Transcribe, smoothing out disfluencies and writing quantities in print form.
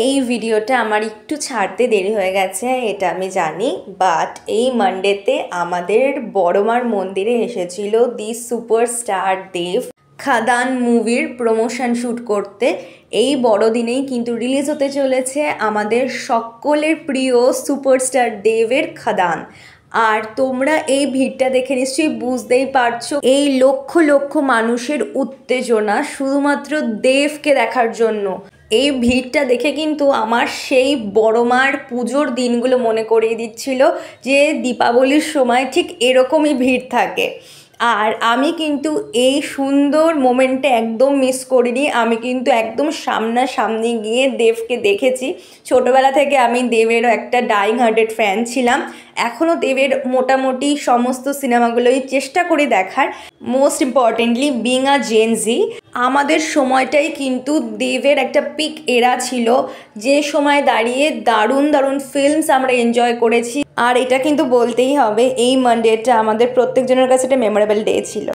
এই ভিডিওটা আমার একটু ছাড়তে দেরি হয়ে গেছে, এটা আমি জানি, বাট এই মানডেতে আমাদের বড়মার মন্দিরে এসেছিল দি সুপারস্টার দেব খাদান মুভির প্রমোশন শ্যুট করতে। এই বড়দিনেই কিন্তু রিলিজ হতে চলেছে আমাদের সকলের প্রিয় সুপারস্টার দেবের খাদান। আর তোমরা এই ভিড়টা দেখে নিশ্চয়ই বুঝতেই পারছো এই লক্ষ লক্ষ মানুষের উত্তেজনা শুধুমাত্র দেবকে দেখার জন্য। এই ভিড়টা দেখে কিন্তু আমার সেই বড়মার পুজোর দিনগুলো মনে করিয়ে দিচ্ছিল যে দীপাবলির সময় ঠিক এরকমই ভিড় থাকে। আর আমি কিন্তু এই সুন্দর মোমেন্টে একদম মিস করিনি, আমি কিন্তু একদম সামনাসামনি গিয়ে দেবকে দেখেছি। ছোটোবেলা থেকে আমি দেবেরও একটা ডাইং হার্টেড ফ্যান ছিলাম, এখনও দেবের মোটামুটি সমস্ত সিনেমাগুলোই চেষ্টা করি দেখার। Most importantly being a Gen Z, আমাদের সময়টাই কিন্তু দেবের একটা পিক এরা ছিল, যে সময় দাঁড়িয়ে দারুণ দারুণ ফিল্মস আমরা এনজয় করেছি। আর এটা কিন্তু বলতেই হবে এই মানডেটা আমাদের প্রত্যেকজনের কাছে একটা মেমোরেবল ডে ছিল।